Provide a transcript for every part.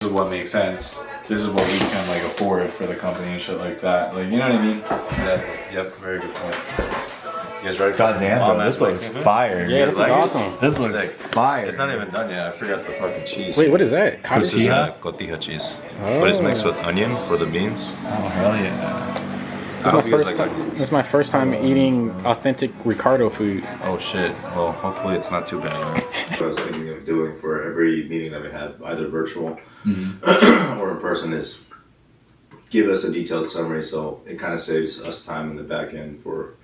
is what makes sense. This is what we can like afford for the company and shit like that. Like, you know what I mean? Exactly. Yep. Very good point. You guys ready for God damn, bro, this looks fire. Yeah, this is awesome. This looks fire. It's not even done yet. I forgot the fucking cheese. Wait, what is that? This is cotija cheese. Oh. But it's mixed with onion for the beans. Oh, hell yeah. I hope you guys like This is my first time eating authentic Ricardo food. Oh shit. Well, hopefully it's not too bad. What I was thinking of doing for every meeting that we had, either virtual or in person, is give us a detailed summary, so it kind of saves us time in the back end for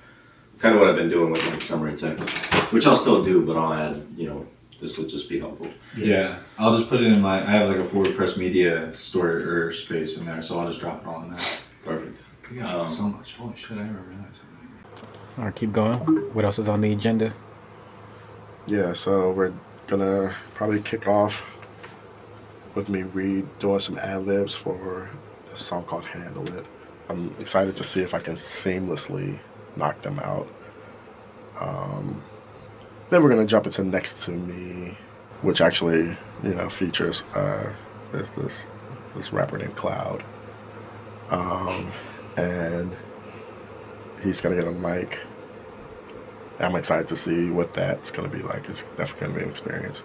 kind of what I've been doing with like summary text, which I'll still do, but I'll add, this will just be helpful. Yeah, I'll just put it in I have like a WordPress media store or space in there, so I'll just drop it all in there. Perfect. Yeah, so much. Holy shit, I never realized. All right, keep going. What else is on the agenda? Yeah, so we're gonna probably kick off with me doing some ad-libs for a song called Handle It. I'm excited to see if I can seamlessly knock them out. Then we're gonna jump into Next to Me, which actually, features this rapper named Cloud. And he's gonna get on the mic. I'm excited to see what that's gonna be like. It's definitely gonna be an experience.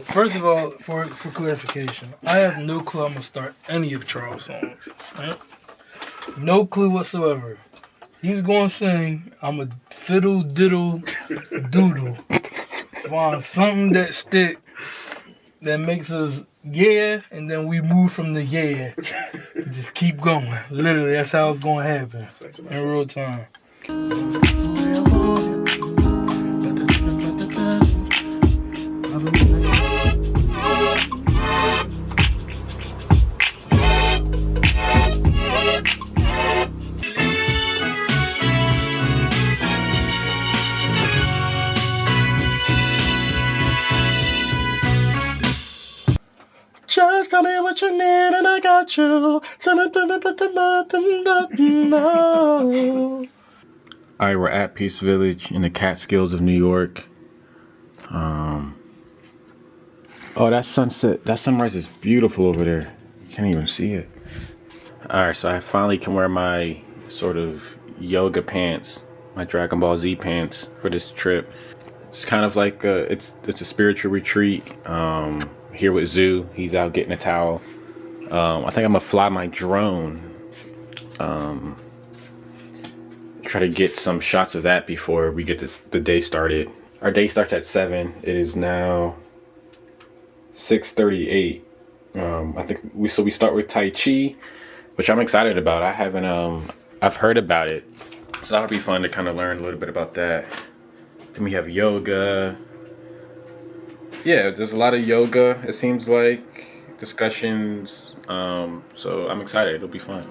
First of all, for clarification, I have no clue I'm gonna start any of Charles' songs. Right? No clue whatsoever. He's gonna sing, I'm a fiddle diddle doodle. Find something that stick that makes us and then we move from the just keep going. Literally, that's how it's gonna happen in real time. Just tell me what you need and I got you. All right, we're at Peace Village in the Catskills of New York. Oh, that sunset, that sunrise is beautiful over there. You can't even see it. All right, so I finally can wear my sort of yoga pants, my Dragon Ball Z pants for this trip. It's kind of like it's a spiritual retreat. Here with Zoo, he's out getting a towel. I think I'm gonna fly my drone. Try to get some shots of that before we get the day started. Our day starts at 7. It is now 6:38. I think we start with Tai Chi, which I'm excited about. I've heard about it, so that'll be fun to kind of learn a little bit about that. Then we have yoga. Yeah, there's a lot of yoga, it seems like, discussions, so I'm excited, it'll be fun.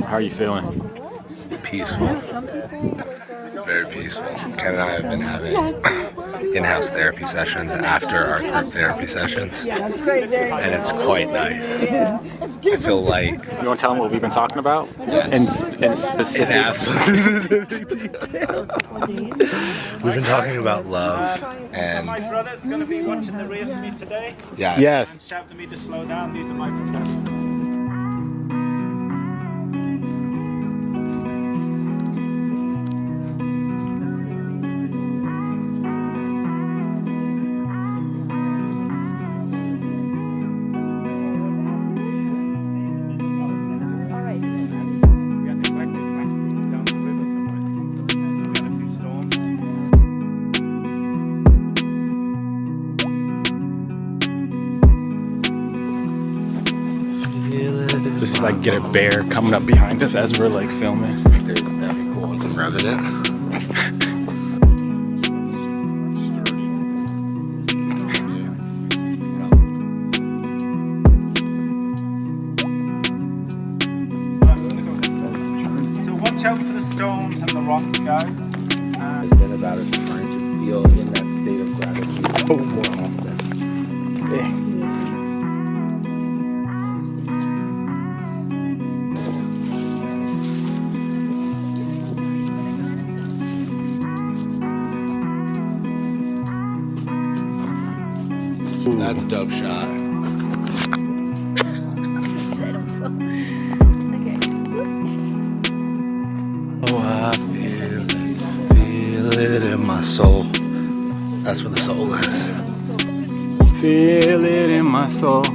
How are you feeling? Peaceful. Very peaceful. Ken and I have been having in-house therapy sessions after our group therapy sessions. And it's quite nice. I feel like... You want to tell them what we've been talking about? Yes. In specific... In absolute detail. We've been talking about love and... My brother's going to be watching the rear for me today. Yeah. Yes. And shouting at me to slow down. These are my brothers. Just like get a bear coming up behind us as we're like filming. That'd be cool. And some Revenant. So watch out for the stones and the rocks, guys. It's been about us trying to feel in that state of gratitude more often. That's a dope shot. Oh, I feel it in my soul. That's where the soul is. Feel it in my soul.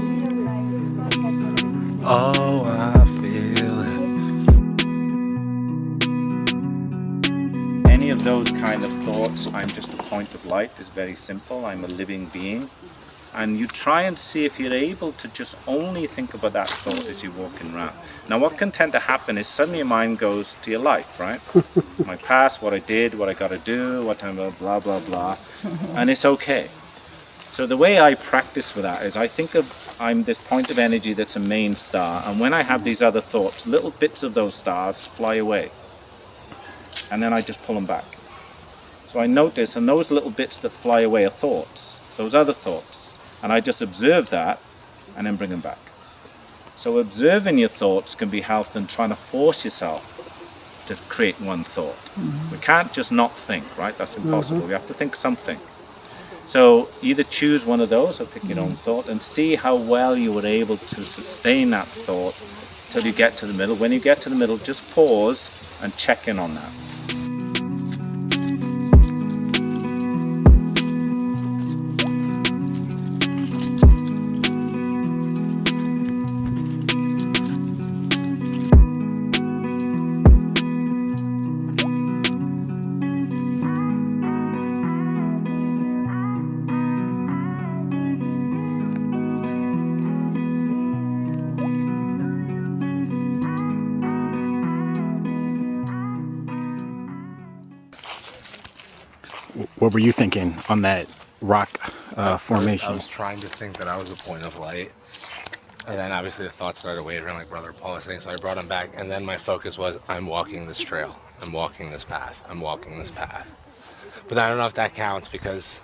Oh, I feel it. Any of those kind of thoughts, I'm just a point of light, is very simple. I'm a living being. And you try and see if you're able to just only think about that thought as you're walking around. Now what can tend to happen is suddenly your mind goes to your life, right? My past, what I did, what I got to do, what time, blah, blah, blah. And it's okay. So the way I practice with that is I think of, I'm this point of energy that's a main star. And when I have these other thoughts, little bits of those stars fly away. And then I just pull them back. So I notice, and those little bits that fly away are thoughts, those other thoughts. And I just observe that and then bring them back. So observing your thoughts can be helpful in trying to force yourself to create one thought. We can't just not think, right? That's impossible. We have to think something. So either choose one of those or pick your own thought and see how well you were able to sustain that thought till you get to the middle. When you get to the middle, just pause and check in on that. What were you thinking on that rock formation? I was trying to think that I was a point of light. And then obviously the thoughts started wavering like Brother Paul was saying, so I brought him back. And then my focus was, I'm walking this trail. I'm walking this path. I'm walking this path. But I don't know if that counts because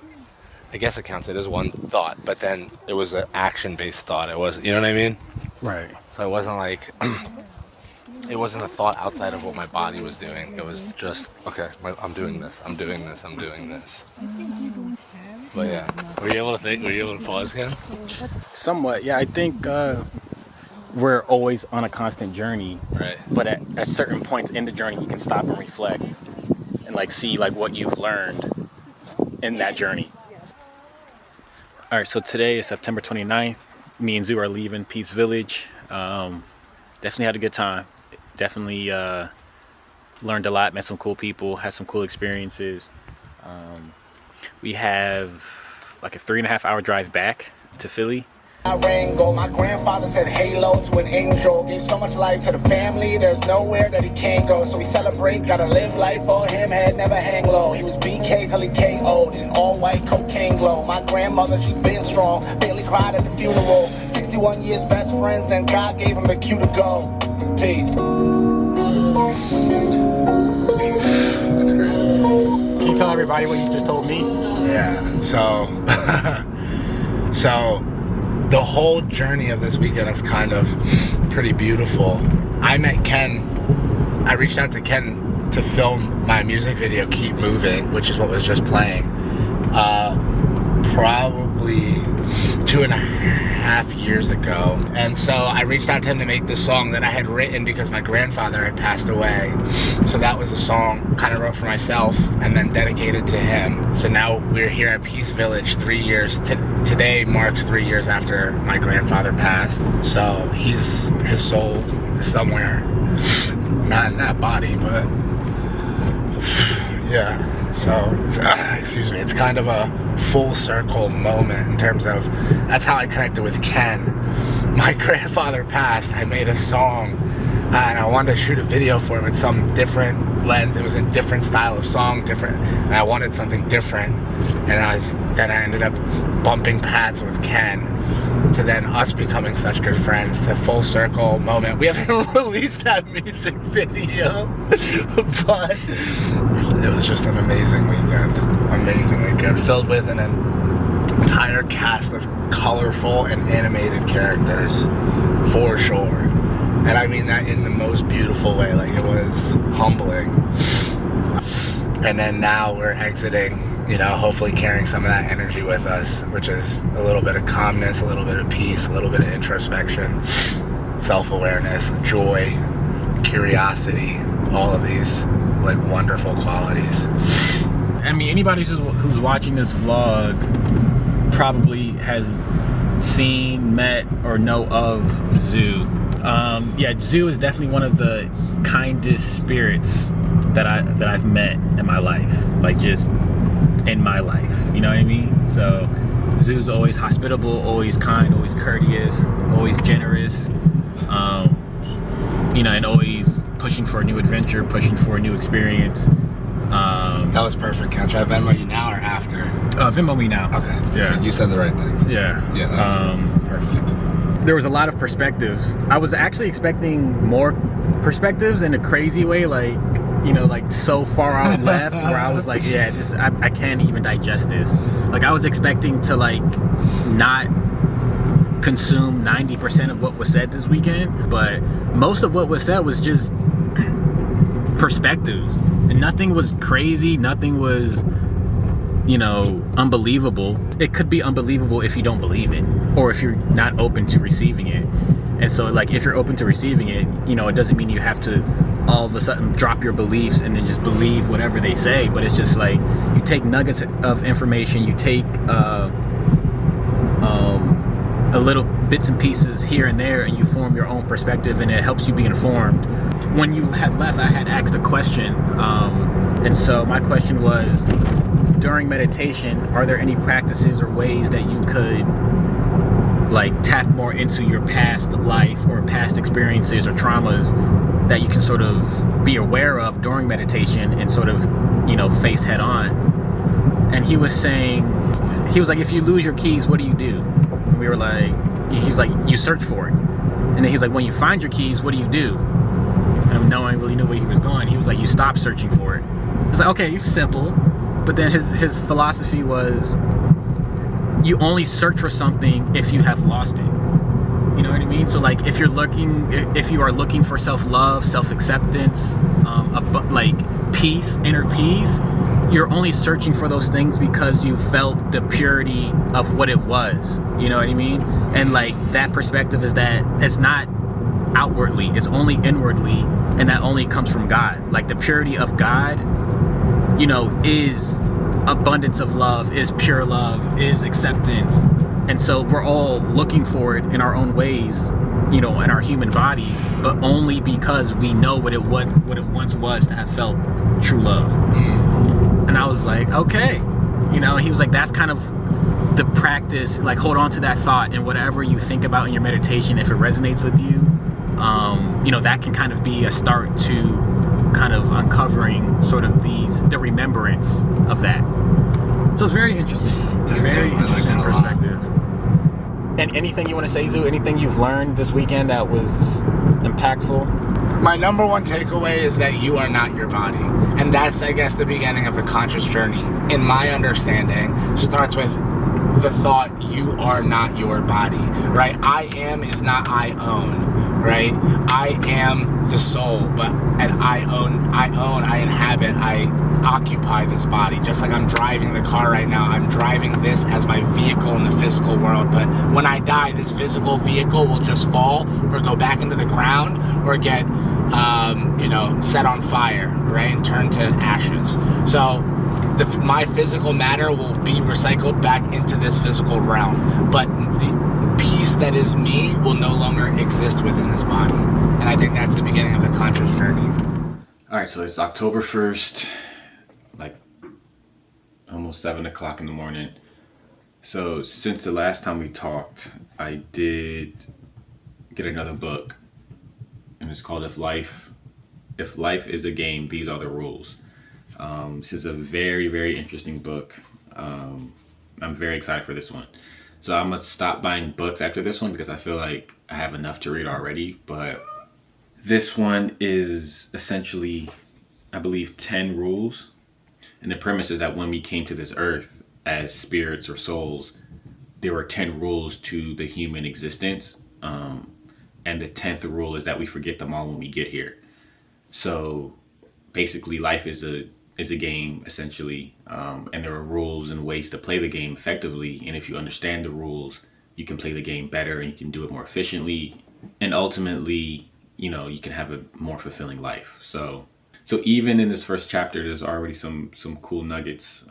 I guess it counts. It is one thought, but then it was an action-based thought. It was, you know what I mean? Right. So it wasn't like, it wasn't a thought outside of what my body was doing. It was just, okay, I'm doing this, I'm doing this, I'm doing this. But yeah, were you able to think? Were you able to pause, Ken? Somewhat, yeah. I think we're always on a constant journey. Right. But at certain points in the journey, you can stop and reflect and like see like what you've learned in that journey. All right, so today is September 29th. Me and Zoo are leaving Peace Village. Definitely had a good time. Definitely learned a lot, met some cool people, had some cool experiences. We have like a 3.5 hour drive back to Philly. My grandfather said halo to an angel, gave so much life to the family, there's nowhere that he can't go. So we celebrate, gotta live life for him, head never hang low. He was BK till he KO'd in all white cocaine glow. My grandmother, she been strong, barely cried at the funeral. 61 years best friends, then God gave him a cue to go. Peace. That's great. Can you tell everybody what you just told me? Yeah, so the whole journey of this weekend is kind of pretty beautiful. I met Ken, I reached out to Ken to film my music video, Keep Moving, which is what was just playing, probably 2.5 years ago. And so I reached out to him to make this song that I had written because my grandfather had passed away. So that was a song kind of wrote for myself and then dedicated to him. So now we're here at Peace Village 3 years. Today marks 3 years after my grandfather passed. So his soul is somewhere, not in that body, but yeah. So, it's kind of a full circle moment in terms of, that's how I connected with Ken. My grandfather passed, I made a song, and I wanted to shoot a video for it with some different lens. It was a different style of song, and I wanted something different. And then I ended up bumping pads with Ken, to then us becoming such good friends, to full circle moment. We haven't released that music video, but it was just an amazing weekend, filled with, and then entire cast of colorful and animated characters, for sure. And I mean that in the most beautiful way. Like, it was humbling. And then now we're exiting, you know, hopefully carrying some of that energy with us, which is a little bit of calmness, a little bit of peace, a little bit of introspection, self-awareness, joy, curiosity, all of these like wonderful qualities. I mean, anybody who's watching this vlog probably has seen, met, or know of Zoo. Yeah, Zoo is definitely one of the kindest spirits that I've met in my life. Like, just in my life, you know what I mean? So Zoo's always hospitable, always kind, always courteous, always generous, you know, and always pushing for a new adventure, pushing for a new experience. That was perfect. Can I try to Venmo you now or after? Venmo me now. Okay. Yeah. You said the right things. Yeah. Yeah, that was perfect. There was a lot of perspectives. I was actually expecting more perspectives in a crazy way, like, you know, like so far out left where I was like, yeah, I can't even digest this. Like, I was expecting to like not consume 90% of what was said this weekend, but most of what was said was just perspectives. And nothing was crazy, nothing was, you know, unbelievable. It could be unbelievable if you don't believe it, or if you're not open to receiving it. And so, like, if you're open to receiving it, you know, it doesn't mean you have to all of a sudden drop your beliefs and then just believe whatever they say. But it's just like, you take nuggets of information, you take a little bits and pieces here and there, and you form your own perspective, and it helps you be informed. When you had left, I had asked a question, and so my question was, during meditation, are there any practices or ways that you could like tap more into your past life or past experiences or traumas that you can sort of be aware of during meditation and sort of, you know, face head on? And he was saying, he was like, if you lose your keys, what do you do? And we were like, he was like, you search for it. And then he's like, when you find your keys, what do you do? And no one really knew where he was going. He was like, you stop searching for it. I was like, okay, simple. But then his philosophy was, you only search for something if you have lost it. You know what I mean? So like, if you are looking for self-love, self-acceptance, like peace, inner peace, you're only searching for those things because you felt the purity of what it was. You know what I mean? And like, that perspective is that it's not outwardly, it's only inwardly, and that only comes from God. Like, the purity of God, you know, is abundance of love, is pure love, is acceptance. And so we're all looking for it in our own ways, you know, in our human bodies, but only because we know what it once was to have felt true love. And I was like, okay, you know, and he was like, that's kind of the practice. Like, hold on to that thought, and whatever you think about in your meditation, if it resonates with you, you know, that can kind of be a start to kind of uncovering sort of the remembrance of that. So it's very interesting. Very interesting perspective. And anything you want to say, Zoo? Anything you've learned this weekend that was impactful? My number one takeaway is that you are not your body. And that's, I guess, the beginning of the conscious journey. In my understanding, starts with the thought, you are not your body, right? I am is not I own, right? I am the soul, and I inhabit, I occupy this body. Just like I'm driving the car right now, I'm driving this as my vehicle in the physical world, but when I die, this physical vehicle will just fall or go back into the ground or get, you know, set on fire, right? And turn to ashes. So my physical matter will be recycled back into this physical realm, but the piece that is me will no longer exist within this body. And I think that's the beginning of the conscious journey. All right, so it's October 1st, like almost 7 o'clock in the morning. So since the last time we talked, I did get another book, and it's called If Life is a Game, These Are the Rules. This is a very, very interesting book. I'm very excited for this one. So I'm gonna stop buying books after this one because I feel like I have enough to read already. But this one is essentially, I believe, 10 rules. And the premise is that when we came to this earth as spirits or souls, there are 10 rules to the human existence. And the 10th rule is that we forget them all when we get here. So basically life is a game essentially. And there are rules and ways to play the game effectively. And if you understand the rules, you can play the game better and you can do it more efficiently. And ultimately, you know, you can have a more fulfilling life. So even in this first chapter, there's already some cool nuggets.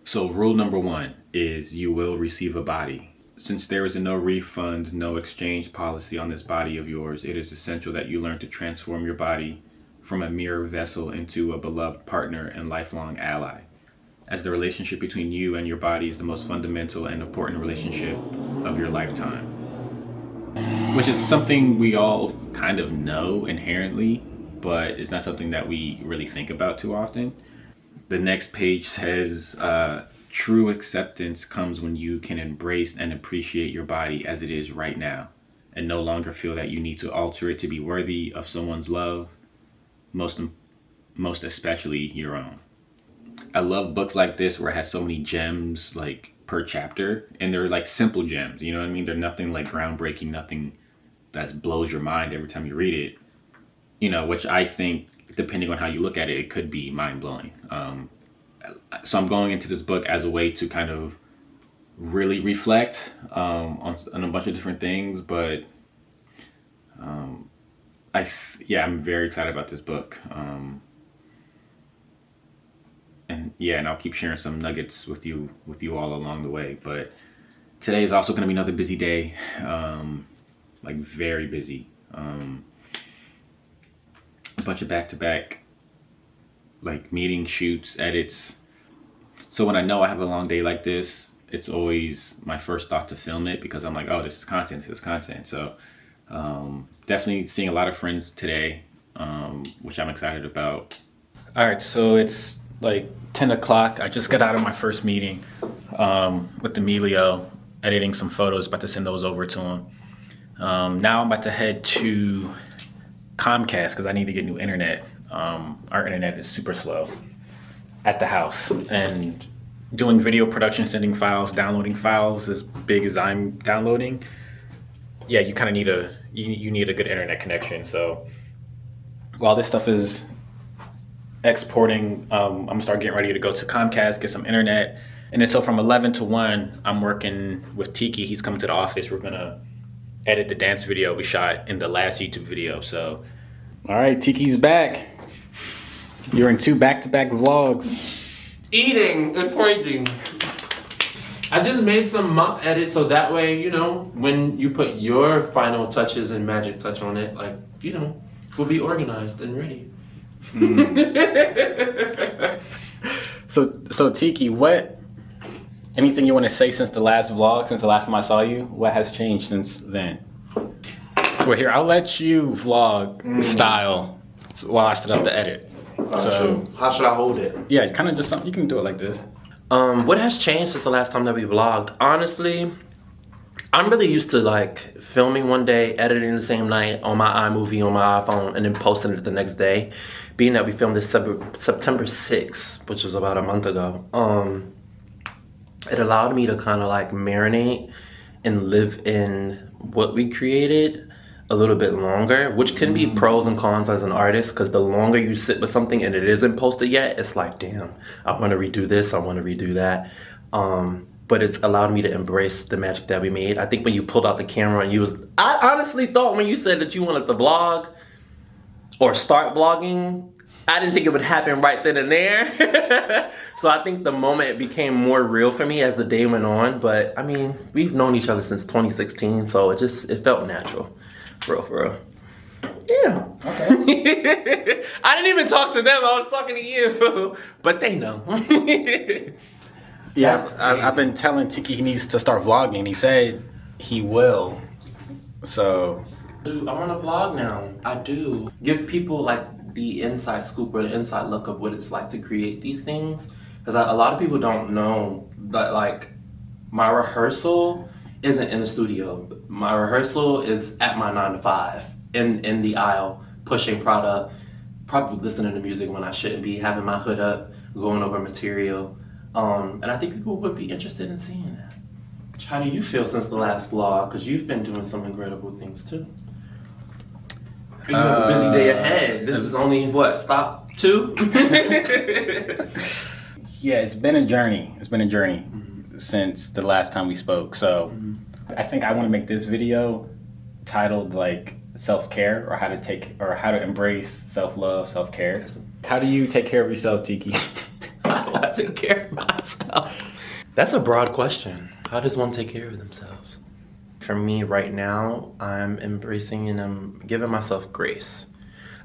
So rule number 1 is you will receive a body. Since there is a no refund, no exchange policy on this body of yours, it is essential that you learn to transform your body from a mere vessel into a beloved partner and lifelong ally. As the relationship between you and your body is the most fundamental and important relationship of your lifetime. Which is something we all kind of know inherently, but it's not something that we really think about too often. The next page says, true acceptance comes when you can embrace and appreciate your body as it is right now, and no longer feel that you need to alter it to be worthy of someone's love, most especially your own. I love books like this where it has so many gems like per chapter, and they're like simple gems, you know what I mean? They're nothing like groundbreaking, nothing that blows your mind every time you read it, you know, which I think, depending on how you look at it, it could be mind-blowing. So I'm going into this book as a way to kind of really reflect on a bunch of different things, but I'm very excited about this book. And I'll keep sharing some nuggets with you all along the way. But today is also going to be another busy day, like very busy. A bunch of back-to-back like meetings, shoots, edits. So when I know I have a long day like this, it's always my first thought to film it because I'm like, oh, this is content. So definitely seeing a lot of friends today, which I'm excited about. All right, so it's like 10 o'clock. I just got out of my first meeting with Emilio, editing some photos, about to send those over to him. Now I'm about to head to Comcast because I need to get new internet. Our internet is super slow at the house, and doing video production, sending files, downloading files as big as I'm downloading, you kind of need you need a good internet connection. So while this stuff is exporting, I'm gonna start getting ready to go to Comcast, get some internet. And then so from 11 to 1, I'm working with Tiki. He's coming to the office. We're gonna edit the dance video we shot in the last YouTube video. So all right, Tiki's back. You're in 2 back-to-back vlogs. Eating and pointing. I just made some mock edits so that way, you know, when you put your final touches and magic touch on it, like, you know, we'll be organized and ready. So Tiki, anything you want to say since the last vlog, since the last time I saw you? What has changed since then? Well, here, I'll let you vlog style while I set up the edit. So how should I hold it? Yeah, kind of just something, you can do it like this. What has changed since the last time that we vlogged? Honestly, I'm really used to like filming one day, editing the same night on my iMovie on my iPhone, and then posting it the next day. Being that we filmed this September 6th, which was about a month ago, it allowed me to kind of like marinate and live in what we created a little bit longer, which can be pros and cons as an artist, because the longer you sit with something and it isn't posted yet, it's like, damn, I want to redo this, I want to redo that. But it's allowed me to embrace the magic that we made. I think when you pulled out the camera and I honestly thought when you said that you wanted to vlog or start vlogging, I didn't think it would happen right then and there. So I think the moment it became more real for me as the day went on. But I mean, we've known each other since 2016, so it felt natural. For real. Yeah. Okay. I didn't even talk to them. I was talking to you. But they know. Yeah, I've been telling Tiki he needs to start vlogging. He said he will. So. Dude, I want to vlog now. I do. Give people like the inside scoop or the inside look of what it's like to create these things. Because a lot of people don't know that like my rehearsal isn't in the studio. My rehearsal is at my 9 to 5 in the aisle, pushing product, probably listening to music when I shouldn't be, having my hood up, going over material. And I think people would be interested in seeing that. How do you feel since the last vlog? Because you've been doing some incredible things too. You have a busy day ahead. This is only what, stop 2? Yeah, it's been a journey. Since the last time we spoke. So I think I want to make this video titled like self-care or how to embrace self-love, self-care. How do you take care of yourself, Tiki? How do I take care of myself? That's a broad question. How does one take care of themselves? For me right now, I'm embracing and I'm giving myself grace.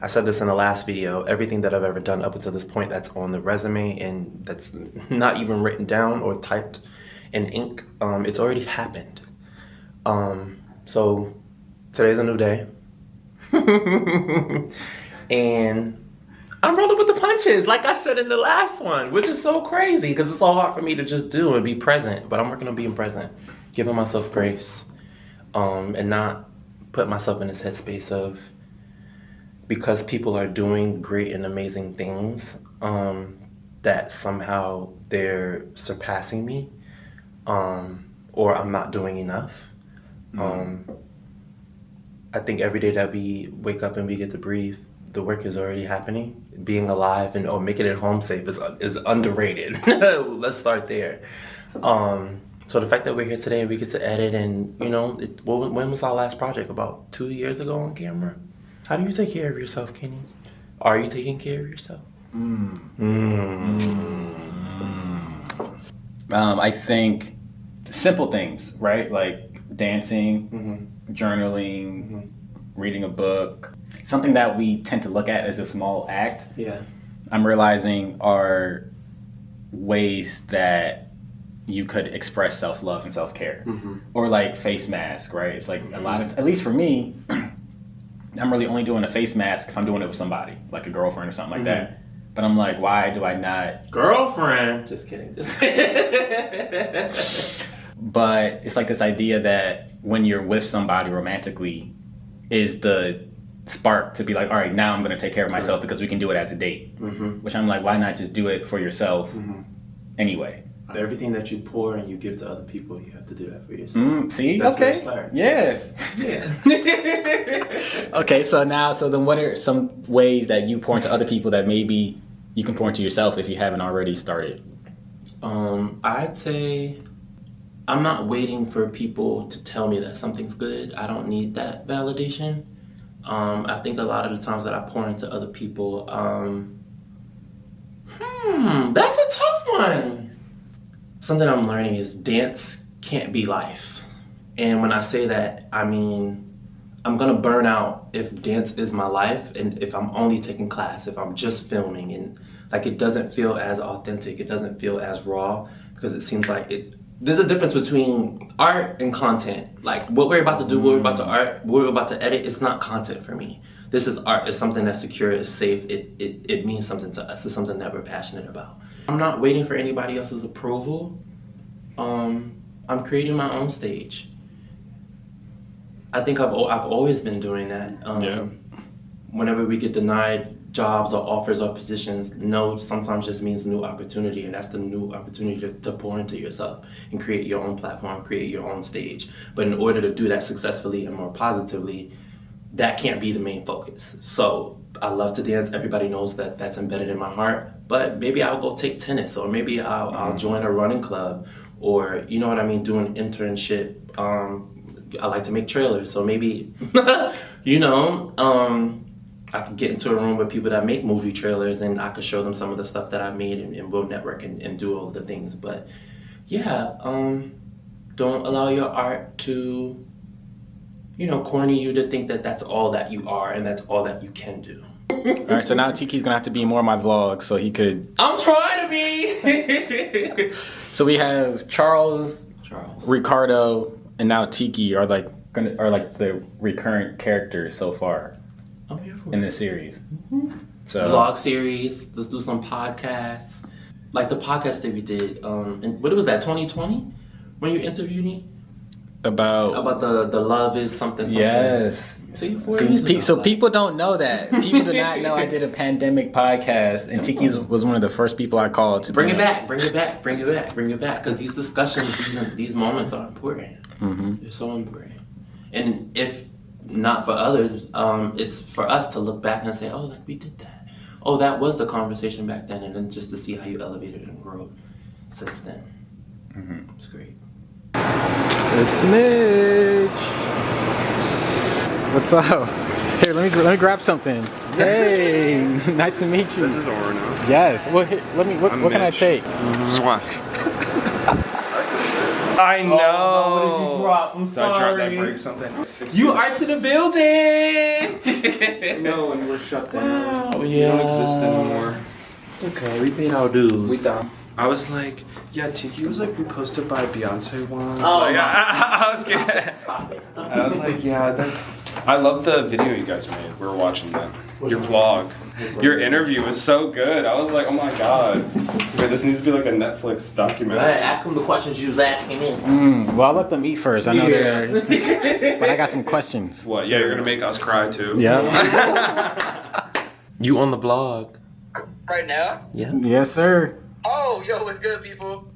I said this in the last video, everything that I've ever done up until this point that's on the resume and that's not even written down or typed in ink, it's already happened. So today's a new day. And I'm rolling with the punches, like I said in the last one, which is so crazy because it's so hard for me to just do and be present, but I'm working on being present, giving myself grace, and not put myself in this headspace of, because people are doing great and amazing things, that somehow they're surpassing me, or I'm not doing enough. I think every day that we wake up and we get to breathe, the work is already happening. Being alive and making it home safe is underrated. Let's start there. So the fact that we're here today and we get to edit and, when was our last project? About 2 years ago on camera? How do you take care of yourself, Kenny? Are you taking care of yourself? I think simple things, right? Like dancing, journaling, reading a book. Something that we tend to look at as a small act. Yeah. I'm realizing are ways that you could express self-love and self-care. Or like face mask, right? It's like a lot of, at least for me, I'm really only doing a face mask if I'm doing it with somebody, like a girlfriend or something like that. But I'm like, why do I not? Girlfriend. Just kidding. But it's like this idea that when you're with somebody romantically is the spark to be like, all right, now I'm going to take care of myself because we can do it as a date. Which I'm like, why not just do it for yourself anyway? Everything that you pour and you give to other people, you have to do that for yourself. See? That's okay. where it starts. Yeah. Okay, so then what are some ways that you pour into other people that maybe you can pour into yourself if you haven't already started? I'd say I'm not waiting for people to tell me that something's good. I don't need that validation. I think a lot of the times that I pour into other people, that's a tough one. Something I'm learning is dance can't be life. And when I say that, I mean, I'm gonna burn out if dance is my life and if I'm only taking class, if I'm just filming and like it doesn't feel as authentic, it doesn't feel as raw because it seems like there's a difference between art and content. Like what we're about to do, what we're about to edit, it's not content for me. This is art, it's something that's secure, it's safe, it means something to us, it's something that we're passionate about. I'm not waiting for anybody else's approval. I'm creating my own stage. I think I've always been doing that. Whenever we get denied jobs or offers or positions, no sometimes just means new opportunity, and that's the new opportunity to pour into yourself and create your own platform, create your own stage. But in order to do that successfully and more positively, that can't be the main focus. So I love to dance. Everybody knows that that's embedded in my heart. But maybe I'll go take tennis, or maybe I'll join a running club, or you know what I mean, do an internship. I like to make trailers, so maybe I could get into a room with people that make movie trailers, and I could show them some of the stuff that I've made, and we'll network and do all the things. But yeah, don't allow your art to corny you to think that that's all that you are and that's all that you can do. All right, so now Tiki's gonna have to be more of my vlog so he could. I'm trying to be. So we have Charles, Ricardo, and now Tiki are like the recurrent characters so far. I'm here for in this series. So vlog series. Let's do some podcasts, like the podcast that we did. And what was that? 2020 when you interviewed me. about the love is something. Yes. So people don't know that. People do not know I did a pandemic podcast, and Tiki was one of the first people I called to bring it back, because these discussions, these moments are important. Mm-hmm. They're so important, and if not for others, it's for us to look back and say, oh, like we did that. Oh, that was the conversation back then, and then just to see how you elevated and grew since then. Mm-hmm. It's great. It's Mitch. What's up? Here, let me grab something. Hey, nice to meet you. This is Orono. Yes. Well, here, what can I take? I know. Oh, what did you drop? I'm sorry. Did I break something? You are to the building. No, and we're shut down. Oh, We yeah. don't exist anymore. It's okay. We paid our dues. We done. I was like, yeah, Tiki was like reposted by Beyonce once. Oh, like, my I was kidding. I was like, yeah, I love the video you guys made. We were watching that. Your vlog. Your interview was so good. I was like, oh my god. Wait, this needs to be like a Netflix Go documentary. ahead, ask them the questions you was asking me. Well, I'll let them eat first. I know they're. But I got some questions. What? Yeah, you're gonna make us cry too. Yeah. You on the vlog? Right now? Yeah. Yes, sir. Oh, yo, what's good, people?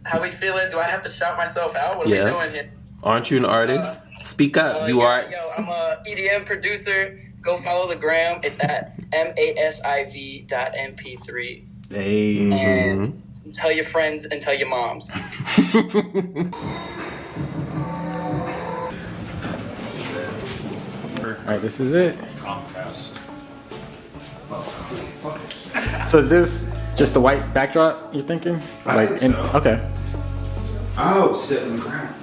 How we feeling? Do I have to shout myself out? What are we doing here? Aren't you an artist? Speak up. You are. Yo, I'm a EDM producer. Go follow the gram. It's at masiv.mp3. Hey. And tell your friends and tell your moms. All right, this is it. Comcast. So is this just the white backdrop you're thinking? I think so. Okay. Oh, sit in the ground.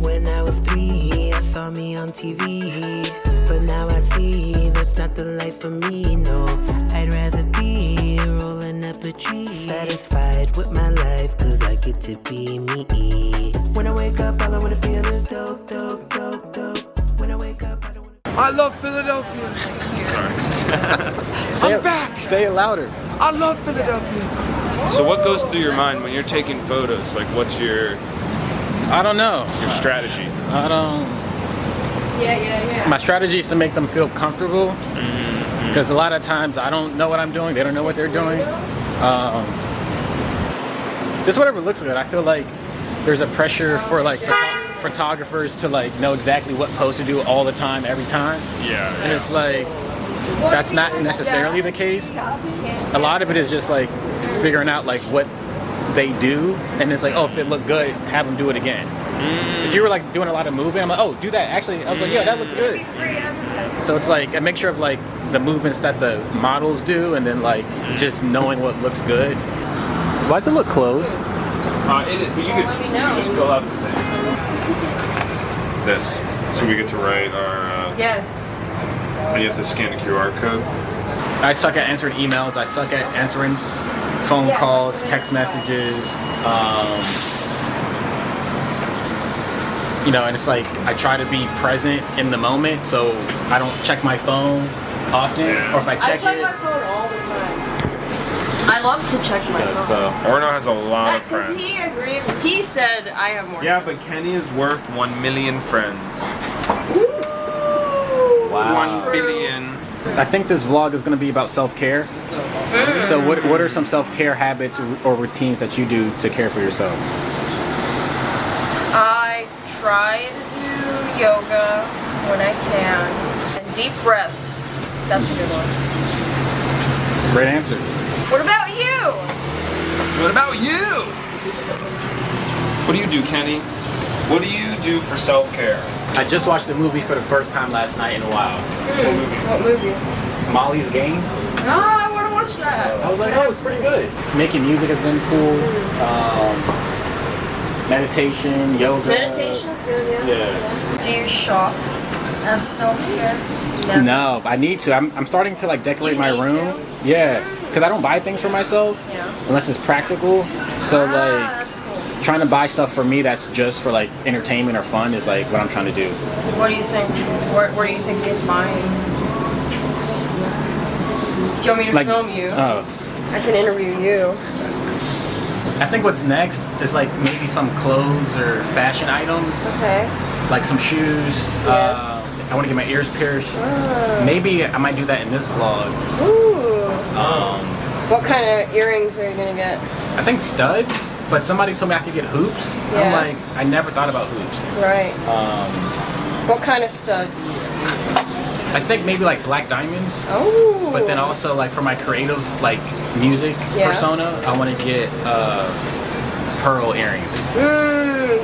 When I was 3, I saw me on TV, but now I see that's not the life for me, no. I'd rather be rolling up a tree, satisfied with my life, cause I get to be me. When I wake up, all I wanna feel is dope, dope, dope, dope. When I wake up, I don't wanna... I love Philadelphia. Sorry. I'm back. Say it louder. I love Philadelphia. So what goes through your mind when you're taking photos? Like, what's your... I don't know. Your strategy? I don't... Yeah. My strategy is to make them feel comfortable. Because a lot of times I don't know what I'm doing. They don't know what they're doing. Just whatever looks good. I feel like there's a pressure for like photographers to like know exactly what pose to do all the time, every time. Yeah. And it's like, that's not necessarily the case. A lot of it is just like figuring out like what they do, and it's like, oh, if it looked good, have them do it again. Because you were like doing a lot of moving, I'm like, oh, do that. Actually, I was like, yeah, that looks good. So it's like a mixture of like the movements that the models do, and then like just knowing what looks good. Why does it look closed? It is, but you could just fill out the thing. This, so we get to write our. Yes. And you have to scan the QR code. I suck at answering emails. I suck at answering phone calls, text messages. You know, and it's like I try to be present in the moment, so I don't check my phone often, or if I check my phone all the time. I love to check my phone. So Orono has a lot of Because friends. he agreed. He said I have more. Yeah, but Kenny is worth 1 million friends. Wow. 1 billion. I think this vlog is going to be about self-care. So what are some self-care habits or routines that you do to care for yourself? I try to do yoga when I can. And deep breaths. That's a good one. Great answer. What about you? What about you? What do you do, Kenny? What do you do for self-care? I just watched the movie for the first time last night in a while. What movie? Molly's Games. Ah, I want to watch that. I was like, oh, it's pretty good. Making music has been cool. Meditation, yoga. Meditation's good, yeah. Do you shop as self-care? No, I need to. I'm starting to like decorate my room. Yeah, because I don't buy things for myself unless it's practical. So like, that's cool. trying to buy stuff for me that's just for like entertainment or fun is like what I'm trying to do. What do you think? Where do you think it's buying? Do you want me to Like, film you? Oh. I can interview you. I think what's next is like maybe some clothes or fashion items. Okay. Like some shoes. Yes. I want to get my ears pierced. Maybe I might do that in this vlog. Ooh. What kind of earrings are you gonna get? I think studs, but somebody told me I could get hoops. Yes. I'm like, I never thought about hoops. Right. What kind of studs? I think maybe like black diamonds. Oh. But then also like for my creative like music persona, I want to get pearl earrings.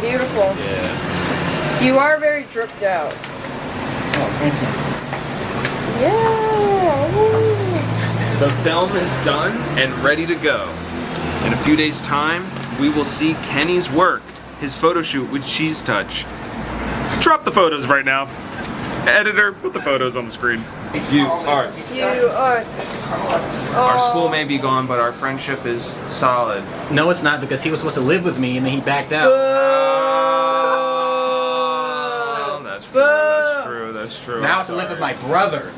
Beautiful. Yeah. You are very dripped out. Oh, thank you. Yeah. Woo. The film is done and ready to go. In a few days' time, we will see Kenny's work, his photo shoot with Cheese Touch. Drop the photos right now. Editor, put the photos on the screen. You Arts. You Arts. Our school may be gone, but our friendship is solid. No, it's not, because he was supposed to live with me and then he backed out. That's true. Now I have to live with my brother.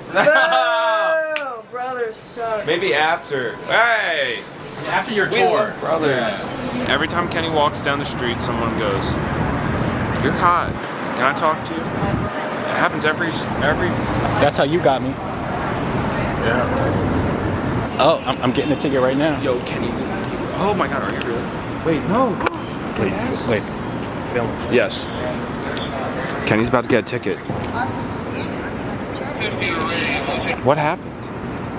Brothers suck. Maybe after. Hey! After your We tour. love brothers. Yeah. Every time Kenny walks down the street, someone goes, "You're hot. Can I talk to you?" It happens every. That's how you got me. Yeah. Oh, I'm getting a ticket right now. Yo, Kenny. Oh my God, are you really? Wait, no. Wait. Film. Yes. Kenny's about to get a ticket. What happened?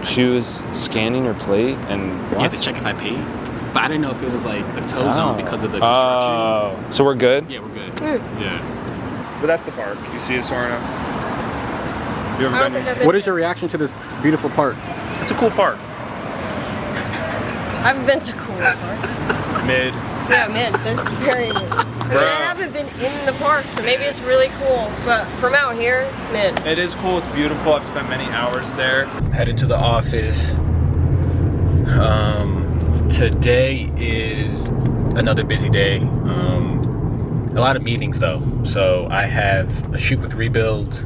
She was scanning her plate and You have to check if I paid. But I didn't know if it was like a tow zone because of the construction. So we're good? Yeah, we're good. Yeah. But that's the park. You see it, Orono? You ever been here? What is your reaction to this beautiful park? It's a cool park. I've been to cooler parks. Mid. Yeah, mid. That's very mid. I mean, I haven't been in the park, so maybe it's really cool. But from out here, mid. It is cool. It's beautiful. I've spent many hours there. Headed to the office. Today is another busy day. A lot of meetings though. So I have a shoot with Rebuild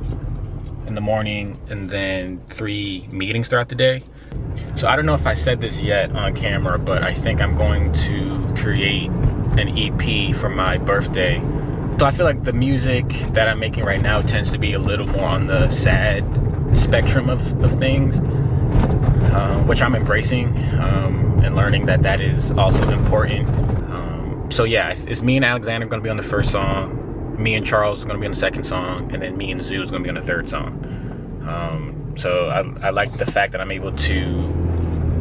in the morning and then 3 meetings throughout the day. So I don't know if I said this yet on camera, but I think I'm going to create an EP for my birthday. So I feel like the music that I'm making right now tends to be a little more on the sad spectrum of things, which I'm embracing and learning that is also important. So yeah, it's me and Alexander going to be on the first song, me and Charles are going to be on the second song, and then me and Zoo is going to be on the third song. So I like the fact that I'm able to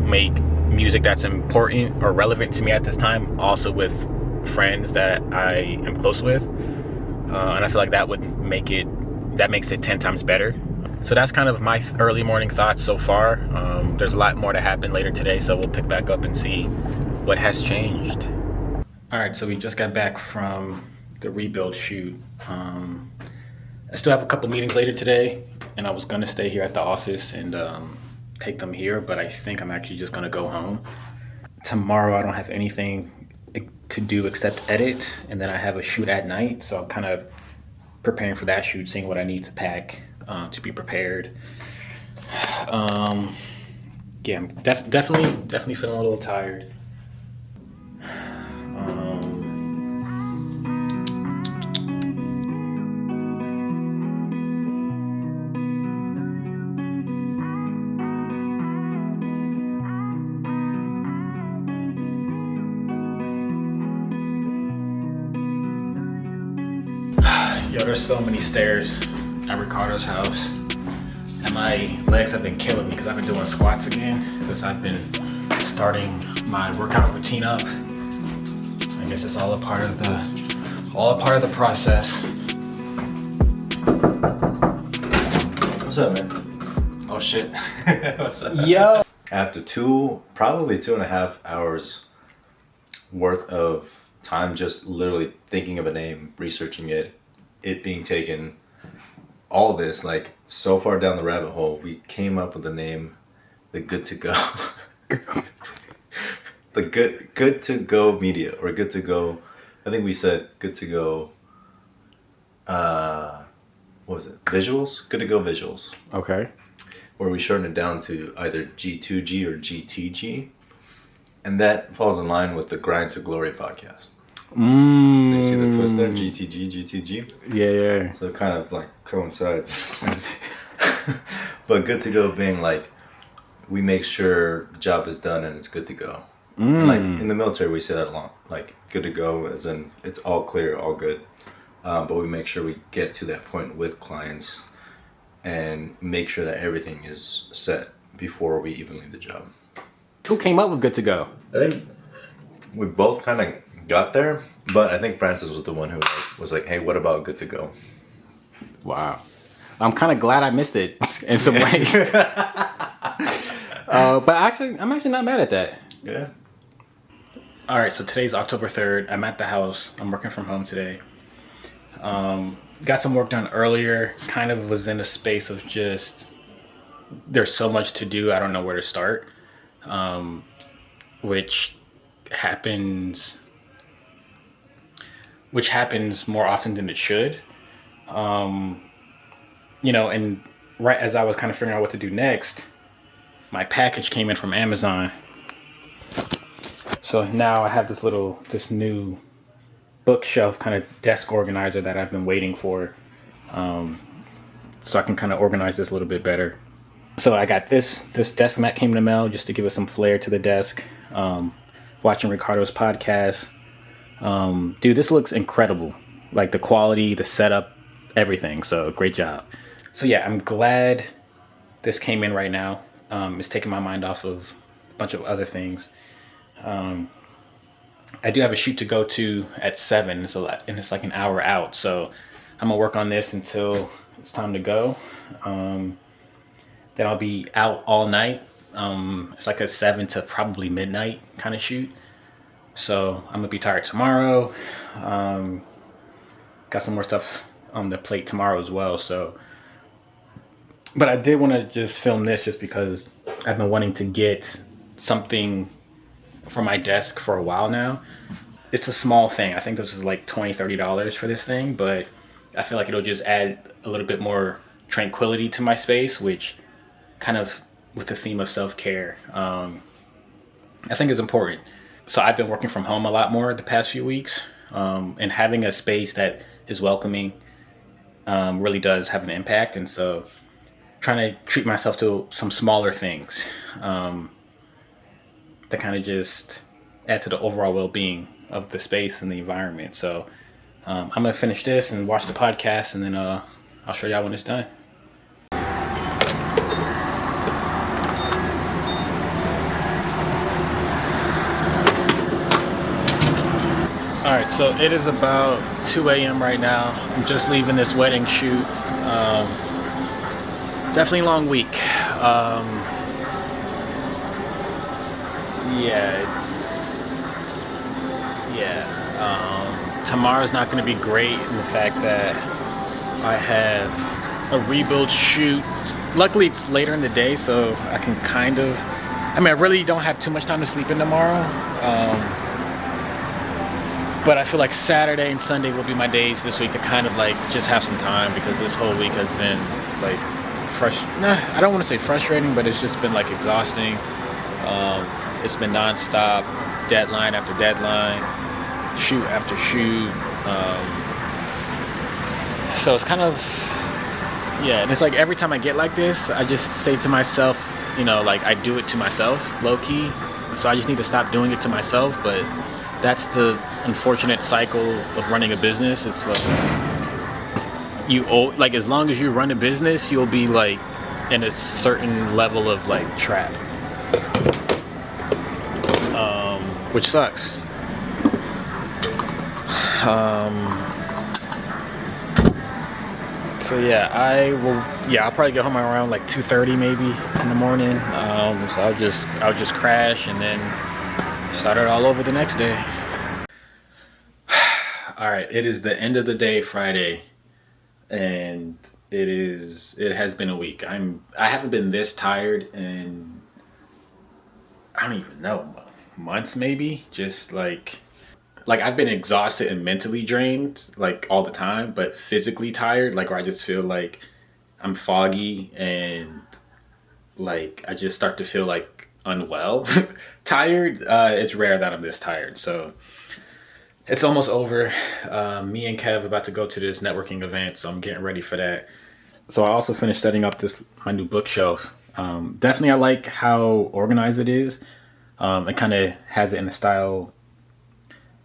make music that's important or relevant to me at this time, also with friends that I am close with, and I feel like that makes it 10 times better. So that's kind of my early morning thoughts so far. There's a lot more to happen later today, so we'll pick back up and see what has changed. All right, so we just got back from the Rebuild shoot. I still have a couple meetings later today, and I was gonna stay here at the office and take them here, but I think I'm actually just gonna go home. Tomorrow I don't have anything to do except edit, and then I have a shoot at night, so I'm kind of preparing for that shoot, seeing what I need to pack to be prepared. Yeah, I'm definitely feeling a little tired. Yo, there's so many stairs at Ricardo's house, and my legs have been killing me because I've been doing squats again since I've been starting my workout routine up. I guess it's all a part of the process. What's up, man? Oh shit. What's up? Yo. After probably 2.5 hours worth of time just literally thinking of a name, researching it being taken, all this, like, so far down the rabbit hole, we came up with the name, the Good to Go. The good to Go Media, or Good to Go, I think we said Good to Go, what was it? Visuals? Good to Go Visuals. Okay. Or we shortened it down to either G2G or GTG. And that falls in line with the Grind to Glory podcast. So Mm. you see the twist there? GTG. Yeah. So it kind of like coincides in a sense. But good to go being like, we make sure the job is done and it's good to go. And like in the military, we say that a lot. Like, good to go as in it's all clear, all good. But we make sure we get to that point with clients and make sure that everything is set before we even leave the job. Who came up with good to go? I think we both kind of got there, but I think Francis was the one who was like, hey, what about good to go? Wow. I'm kind of glad I missed it in some ways. But actually, I'm actually not mad at that. Yeah. All right, so today's October 3rd. I'm at the house. I'm working from home today. Got some work done earlier. Kind of was in a space of just, there's so much to do. I don't know where to start, which happens more often than it should. You know, and right as I was kind of figuring out what to do next, my package came in from Amazon. So now I have this new bookshelf kind of desk organizer that I've been waiting for. So I can kind of organize this a little bit better. So I got this desk mat came in the mail just to give us some flair to the desk. Watching Ricardo's podcast. Dude, this looks incredible. Like the quality, the setup, everything. So great job. So yeah, I'm glad this came in right now. It's taking my mind off of a bunch of other things. I do have a shoot to go to at 7, and it's like an hour out. So I'm gonna work on this until it's time to go. Then I'll be out all night. It's like a 7 to probably midnight kind of shoot. So I'm gonna be tired tomorrow. Got some more stuff on the plate tomorrow as well. So, but I did want to just film this just because I've been wanting to get something for my desk for a while now. It's a small thing. I think this is like $20-$30 for this thing, but I feel like it'll just add a little bit more tranquility to my space, which kind of with the theme of self-care, I think is important. So I've been working from home a lot more the past few weeks, and having a space that is welcoming really does have an impact. And so trying to treat myself to some smaller things that kind of just add to the overall well-being of the space and the environment. So I'm gonna finish this and watch the podcast, and then I'll show y'all when it's done. All right, so it is about 2 a.m. right now. I'm just leaving this wedding shoot. Definitely a long week. Tomorrow's not going to be great in the fact that I have a rebuild shoot. Luckily, it's later in the day, so I can I really don't have too much time to sleep in tomorrow. But I feel like Saturday and Sunday will be my days this week to kind of like just have some time, because this whole week has been like I don't want to say frustrating, but it's just been like exhausting. It's been nonstop, deadline after deadline, shoot after shoot. So it's kind of, and it's like every time I get like this, I just say to myself, like I do it to myself, low key. So I just need to stop doing it to myself. But that's the unfortunate cycle of running a business. It's like as long as you run a business, you'll be like in a certain level of like trap, which sucks. So I'll probably get home around like 2:30 maybe in the morning. So I'll just crash and then start it all over the next day. All right, it is the end of the day, Friday, and it has been a week. I haven't been this tired in, I don't even know, months maybe. Just like I've been exhausted and mentally drained like all the time, but physically tired, like where I just feel like I'm foggy and like I just start to feel like unwell. Tired, it's rare that I'm this tired. So it's almost over. Me and Kev about to go to this networking event, so I'm getting ready for that. So I also finished setting up my new bookshelf. Definitely I like how organized it is. It kind of has it in a style.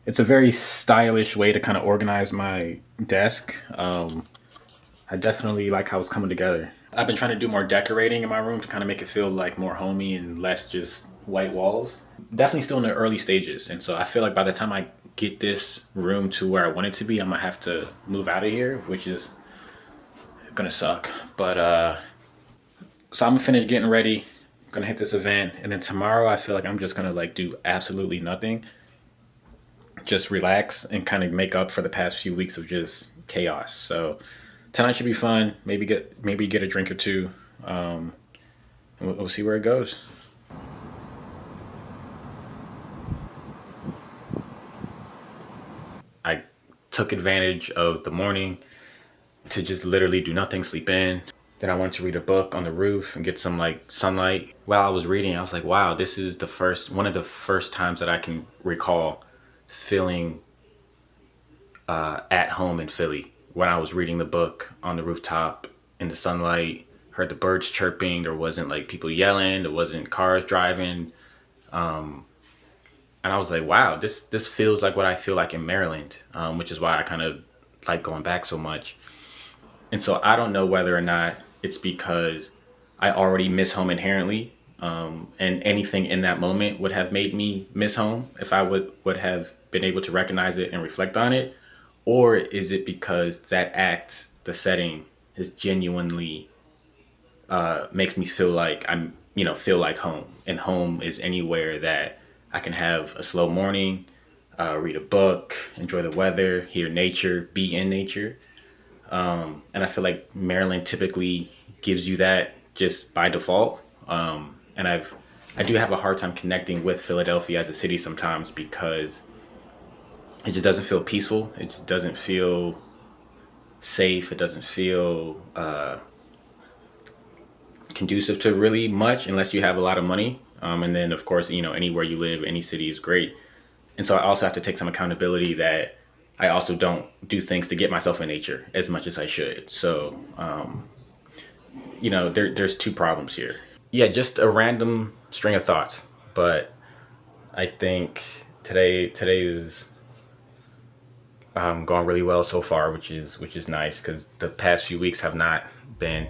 It's a very stylish way to kind of organize my desk. I definitely like how it's coming together. I've been trying to do more decorating in my room to kind of make it feel like more homey and less just white walls. Definitely still in the early stages. And so I feel like by the time I get this room to where I want it to be, I'm gonna have to move out of here, which is gonna suck. But so I'm gonna finish getting ready. I'm gonna hit this event, and then tomorrow I feel like I'm just gonna like do absolutely nothing. Just relax and kind of make up for the past few weeks of just chaos. So tonight should be fun. Maybe get a drink or two. And we'll see where it goes. I took advantage of the morning to just literally do nothing, sleep in. Then I wanted to read a book on the roof and get some like sunlight. While I was reading, I was like, wow, this is one of the first times that I can recall feeling at home in Philly. When I was reading the book on the rooftop in the sunlight, heard the birds chirping, there wasn't like people yelling, there wasn't cars driving. And I was like, wow, this feels like what I feel like in Maryland, which is why I kind of like going back so much. And so I don't know whether or not it's because I already miss home inherently, and anything in that moment would have made me miss home if I would have been able to recognize it and reflect on it. Or is it because that act, the setting, is genuinely makes me feel like feel like home. And home is anywhere that I can have a slow morning, read a book, enjoy the weather, hear nature, be in nature. And I feel like Maryland typically gives you that just by default. And I do have a hard time connecting with Philadelphia as a city sometimes because it just doesn't feel peaceful. It just doesn't feel safe. It doesn't feel conducive to really much unless you have a lot of money. And then, of course, anywhere you live, any city is great. And so I also have to take some accountability that I also don't do things to get myself in nature as much as I should. So, there's two problems here. Yeah, just a random string of thoughts. But I think today is going really well so far, which is nice because the past few weeks have not been.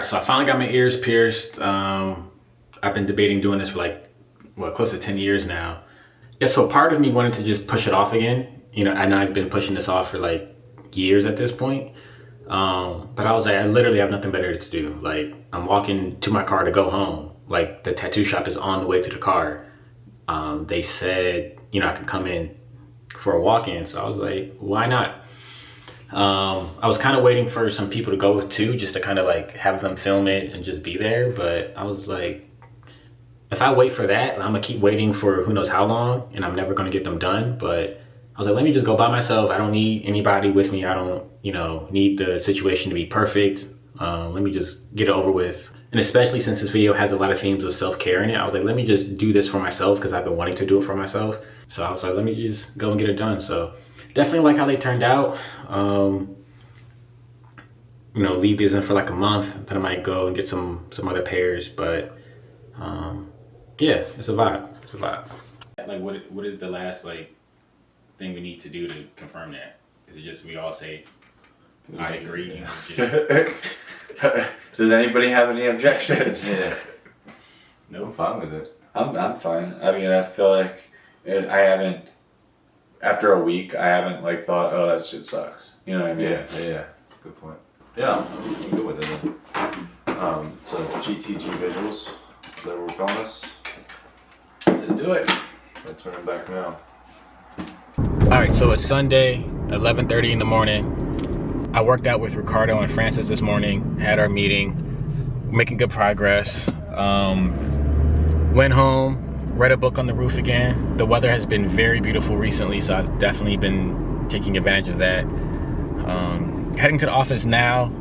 So I finally got my ears pierced. I've been debating doing this for close to 10 years now. Yeah, so part of me wanted to just push it off again, and I've been pushing this off for years at this point. But I was like, I literally have nothing better to do. I'm walking to my car to go home. The tattoo shop is on the way to the car. They said, I could come in for a walk-in. So I was like, why not? I was kind of waiting for some people to go with too, just to kind of have them film it and just be there. But I was like, if I wait for that, I'm gonna keep waiting for who knows how long, and I'm never gonna get them done. But I was like, let me just go by myself. I don't need anybody with me. I don't, need the situation to be perfect. Let me just get it over with. And especially since this video has a lot of themes of self-care in it, I was like, let me just do this for myself because I've been wanting to do it for myself. So I was like, let me just go and get it done. So definitely like how they turned out. Leave these in for a month. Then I might go and get some other pairs. But yeah, it's a vibe. It's a vibe. What is the last thing we need to do to confirm that? Is it just we all say, I agree? Does anybody have any objections? Yeah. No, I'm fine with it. I'm fine. I mean, I feel like I haven't. After a week, I haven't like thought, oh, that shit sucks. You know what I mean? Yeah. Good point. Yeah, I'm good with it. So GTG visuals, that we're calling this. Let's do it. I turn it back now. All right, so it's Sunday, 11:30 in the morning. I worked out with Ricardo and Francis this morning. Had our meeting, making good progress. Went home, read a book on the roof again. The weather has been very beautiful recently, so I've definitely been taking advantage of that. Heading to the office now,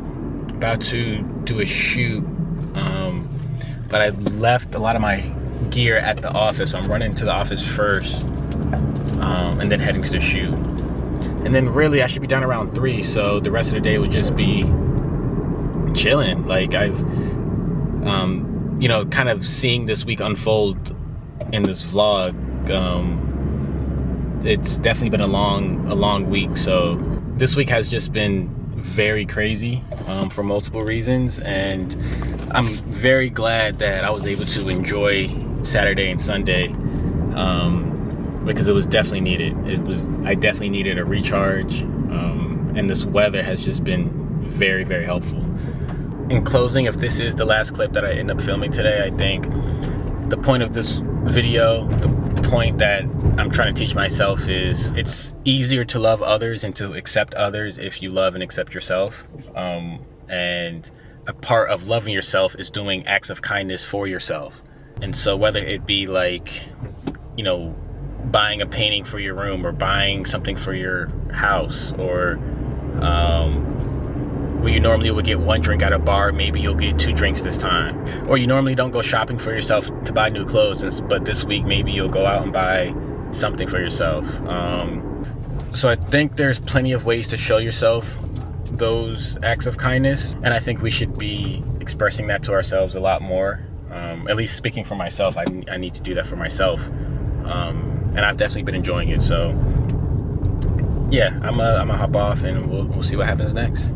about to do a shoot, but I left a lot of my gear at the office. So I'm running to the office first, and then heading to the shoot. And then really I should be done around 3, so the rest of the day would just be chilling. Like I've, kind of seeing this week unfold in this vlog. It's definitely been a long week. So this week has just been very crazy for multiple reasons, and I'm very glad that I was able to enjoy Saturday and Sunday because it was definitely needed. I definitely needed a recharge, and this weather has just been very, very helpful. In closing, if this is the last clip that I end up filming today, I think the point of this video, the point that I'm trying to teach myself is it's easier to love others and to accept others if you love and accept yourself. And a part of loving yourself is doing acts of kindness for yourself. And so whether it be like, buying a painting for your room or buying something for your house, or where you normally would get 1 drink at a bar, maybe you'll get 2 drinks this time. Or you normally don't go shopping for yourself to buy new clothes, but this week maybe you'll go out and buy something for yourself. So I think there's plenty of ways to show yourself those acts of kindness, and I think we should be expressing that to ourselves a lot more. At least speaking for myself, I need to do that for myself. And I've definitely been enjoying it. So yeah, I'm gonna hop off and we'll see what happens next.